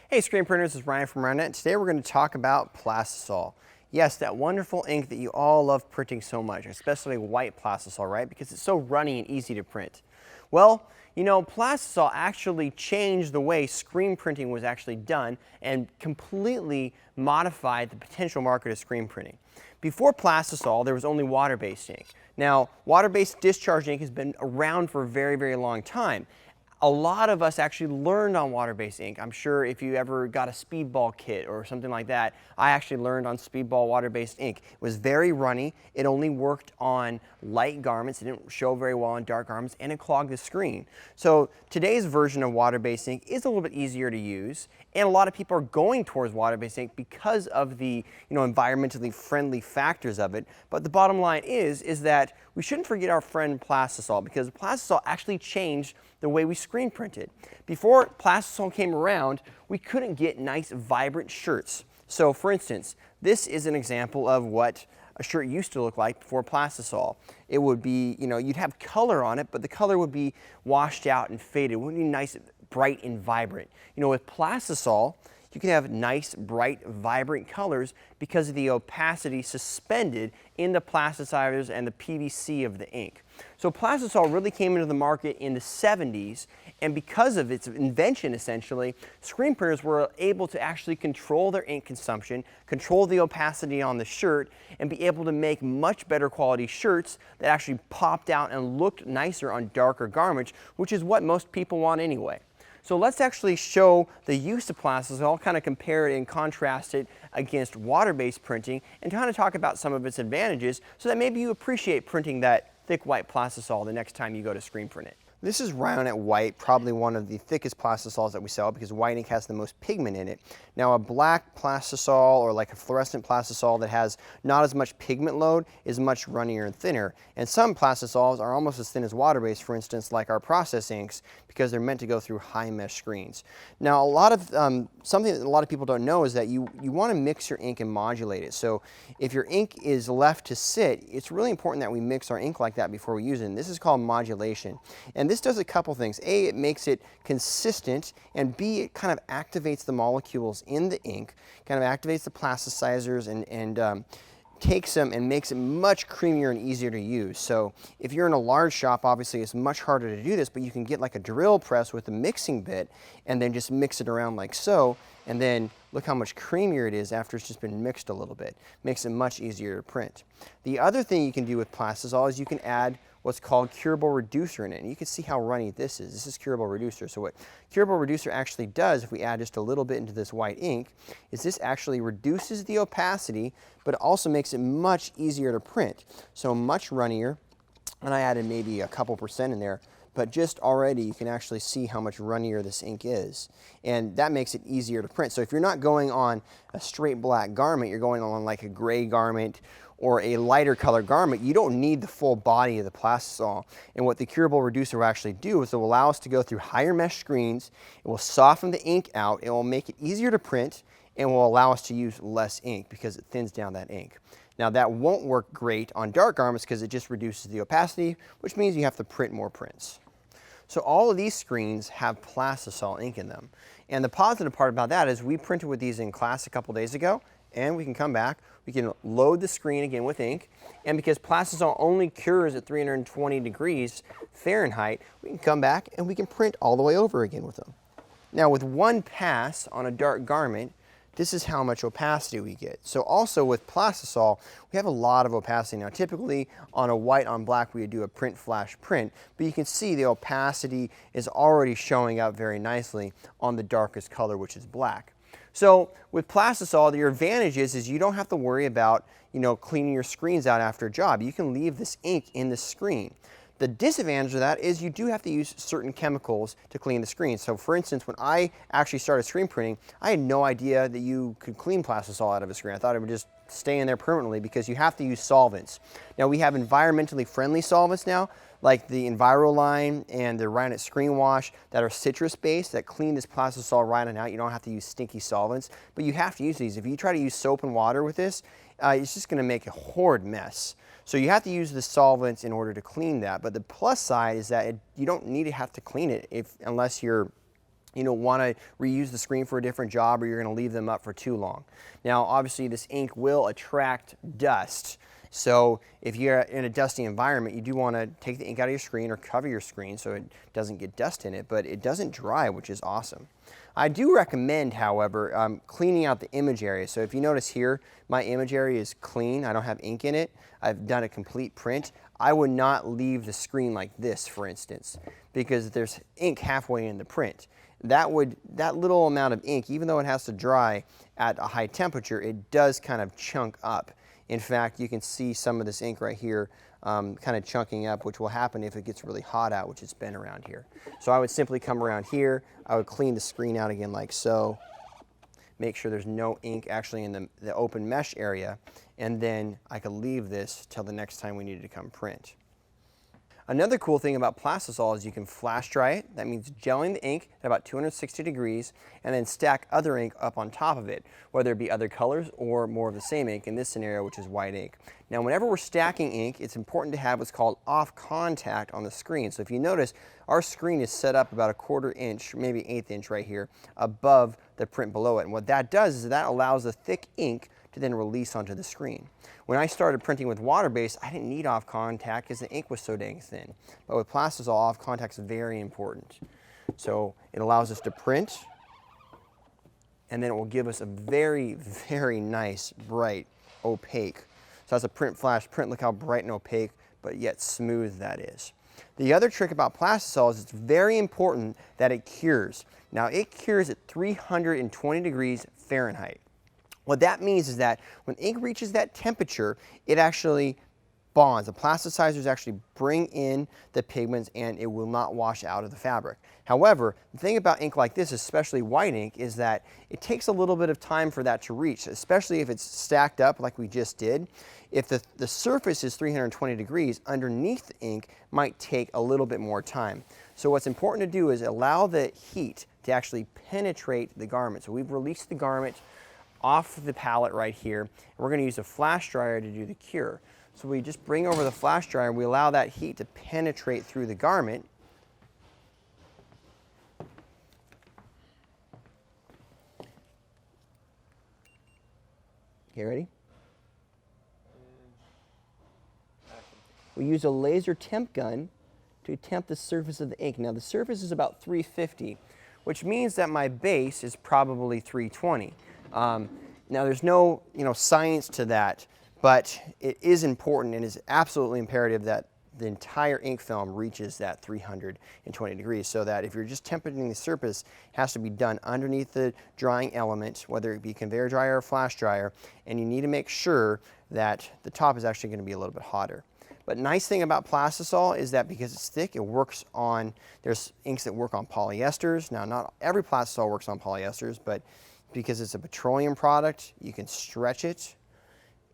Hey screen printers, this is Ryan from Ryonet. Today we're going to talk about Plastisol. Yes, that wonderful ink that you all love printing so much, especially white Plastisol, right? Because it's so runny and easy to print. Well, you know, Plastisol actually changed the way screen printing was actually done and completely modified the potential market of screen printing. Before Plastisol, there was only water-based ink. Now, water-based discharge ink has been around for a very, very long time. A lot of us actually learned on water-based ink. I'm sure if you ever got a speedball kit or something like that, I actually learned on speedball water-based ink. It was very runny, it only worked on light garments, it didn't show very well on dark garments, and it clogged the screen. So today's version of water-based ink is a little bit easier to use, and a lot of people are going towards water-based ink because of the environmentally friendly factors of it. But the bottom line is that we shouldn't forget our friend Plastisol, because Plastisol actually changed the way we screen printed. Before Plastisol came around, we couldn't get nice, vibrant shirts. So for instance, this is an example of what a shirt used to look like before Plastisol. It would be, you'd have color on it, but the color would be washed out and faded. It wouldn't be nice, bright, and vibrant. With Plastisol, you can have nice, bright, vibrant colors because of the opacity suspended in the plasticizers and the PVC of the ink. So Plastisol really came into the market in the 70s, and because of its invention, essentially, screen printers were able to actually control their ink consumption, control the opacity on the shirt, and be able to make much better quality shirts that actually popped out and looked nicer on darker garments, which is what most people want anyway. So let's actually show the use of Plastisol, kind of compare it and contrast it against water-based printing, and kind of talk about some of its advantages so that maybe you appreciate printing that thick white Plastisol the next time you go to screen print it. This is Ryonet white, probably one of the thickest Plastisols that we sell because white ink has the most pigment in it. Now a black Plastisol or like a fluorescent Plastisol that has not as much pigment load is much runnier and thinner. And some Plastisols are almost as thin as water-based, for instance, like our process inks, because they're meant to go through high mesh screens. Now something that a lot of people don't know is that you want to mix your ink and modulate it. So if your ink is left to sit, it's really important that we mix our ink like that before we use it. And this is called modulation. And this does a couple things. A, it makes it consistent, and B, it kind of activates the molecules in the ink, kind of activates the plasticizers and takes them and makes it much creamier and easier to use. So if you're in a large shop, obviously it's much harder to do this, but you can get like a drill press with a mixing bit and then just mix it around like so, and then look how much creamier it is after it's just been mixed a little bit. Makes it much easier to print. The other thing you can do with Plastisol is you can add what's called Curable Reducer in it. And you can see how runny this is. This is Curable Reducer. So what Curable Reducer actually does, if we add just a little bit into this white ink, is this actually reduces the opacity, but it also makes it much easier to print. So much runnier. And I added maybe a couple percent in there, but just already you can actually see how much runnier this ink is. And that makes it easier to print. So if you're not going on a straight black garment, you're going on like a gray garment or a lighter color garment, you don't need the full body of the Plastisol. And what the Curable Reducer will actually do is it will allow us to go through higher mesh screens, it will soften the ink out, it will make it easier to print, and will allow us to use less ink because it thins down that ink. Now that won't work great on dark garments because it just reduces the opacity, which means you have to print more prints. So all of these screens have Plastisol ink in them. And the positive part about that is we printed with these in class a couple days ago, and we can come back, we can load the screen again with ink, and because Plastisol only cures at 320 degrees Fahrenheit, we can come back and we can print all the way over again with them. Now with one pass on a dark garment, this is how much opacity we get. So also with Plastisol, we have a lot of opacity. Now typically on a white on black we would do a print flash print, but you can see the opacity is already showing up very nicely on the darkest color, which is black. So with Plastisol, your advantage is you don't have to worry about cleaning your screens out after a job. You can leave this ink in the screen. The disadvantage of that is you do have to use certain chemicals to clean the screen. So for instance, when I actually started screen printing, I had no idea that you could clean Plastisol out of a screen. I thought it would just stay in there permanently because you have to use solvents. Now we have environmentally friendly solvents now, like the EnviroLine and the Ryonet Screen Wash that are citrus-based that clean this Plastisol right on out. You don't have to use stinky solvents, but you have to use these. If you try to use soap and water with this, it's just going to make a horrid mess. So you have to use the solvents in order to clean that. But the plus side is that you don't need to have to clean it unless you're you don't want to reuse the screen for a different job, or you're going to leave them up for too long. Now, obviously, this ink will attract dust. So if you're in a dusty environment, you do want to take the ink out of your screen or cover your screen so it doesn't get dust in it, but it doesn't dry, which is awesome. I do recommend, however, cleaning out the image area. So if you notice here, my image area is clean. I don't have ink in it. I've done a complete print. I would not leave the screen like this, for instance, because there's ink halfway in the print. That little amount of ink, even though it has to dry at a high temperature, it does kind of chunk up. In fact, you can see some of this ink right here kind of chunking up, which will happen if it gets really hot out, which it's been around here. So I would simply come around here, I would clean the screen out again like so, make sure there's no ink actually in the open mesh area, and then I could leave this till the next time we needed to come print. Another cool thing about Plastisol is you can flash dry it. That means gelling the ink at about 260 degrees and then stack other ink up on top of it, whether it be other colors or more of the same ink in this scenario, which is white ink. Now, whenever we're stacking ink, it's important to have what's called off contact on the screen. So if you notice, our screen is set up about a 1/4 inch, maybe 1/8 inch right here, above the print below it. And what that does is that allows the thick ink to then release onto the screen. When I started printing with water-based, I didn't need off contact because the ink was so dang thin. But with Plastisol, off contact is very important. So it allows us to print, and then it will give us a very, very nice, bright, opaque. So as a print flash print, look how bright and opaque, but yet smooth that is. The other trick about Plastisol is it's very important that it cures. Now, it cures at 320 degrees Fahrenheit. What that means is that when ink reaches that temperature, it actually bonds. The plasticizers actually bring in the pigments and it will not wash out of the fabric. However, the thing about ink like this, especially white ink, is that it takes a little bit of time for that to reach, especially if it's stacked up like we just did. If the surface is 320 degrees, underneath the ink might take a little bit more time. So what's important to do is allow the heat to actually penetrate the garment. So we've released the garment off the palette right here, and we're going to use a flash dryer to do the cure. So we just bring over the flash dryer and we allow that heat to penetrate through the garment. Okay, ready? We use a laser temp gun to temp the surface of the ink. Now the surface is about 350, which means that my base is probably 320. Now there's no science to that, but it is important and is absolutely imperative that the entire ink film reaches that 320 degrees, so that if you're just temperating the surface, it has to be done underneath the drying element, whether it be conveyor dryer or flash dryer, and you need to make sure that the top is actually going to be a little bit hotter. But nice thing about Plastisol is that because it's thick, it works on, there's inks that work on polyesters. Now, not every Plastisol works on polyesters, but because it's a petroleum product, you can stretch it.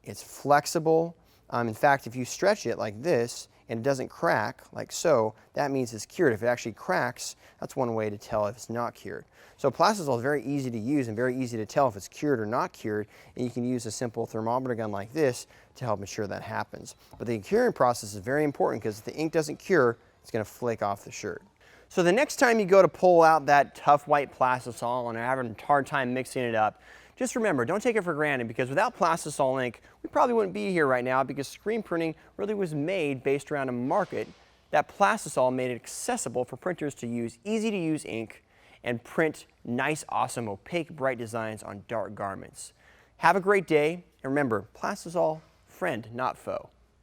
It's flexible. In fact, if you stretch it like this and it doesn't crack, like so, that means it's cured. If it actually cracks, that's one way to tell if it's not cured. So Plastisol is very easy to use and very easy to tell if it's cured or not cured, and you can use a simple thermometer gun like this to help ensure that happens. But the curing process is very important because if the ink doesn't cure, it's going to flake off the shirt. So the next time you go to pull out that tough white Plastisol and are having a hard time mixing it up, just remember, don't take it for granted, because without Plastisol ink, we probably wouldn't be here right now, because screen printing really was made based around a market that Plastisol made it accessible for printers to use easy to use ink and print nice, awesome, opaque, bright designs on dark garments. Have a great day, and remember, Plastisol, friend, not foe.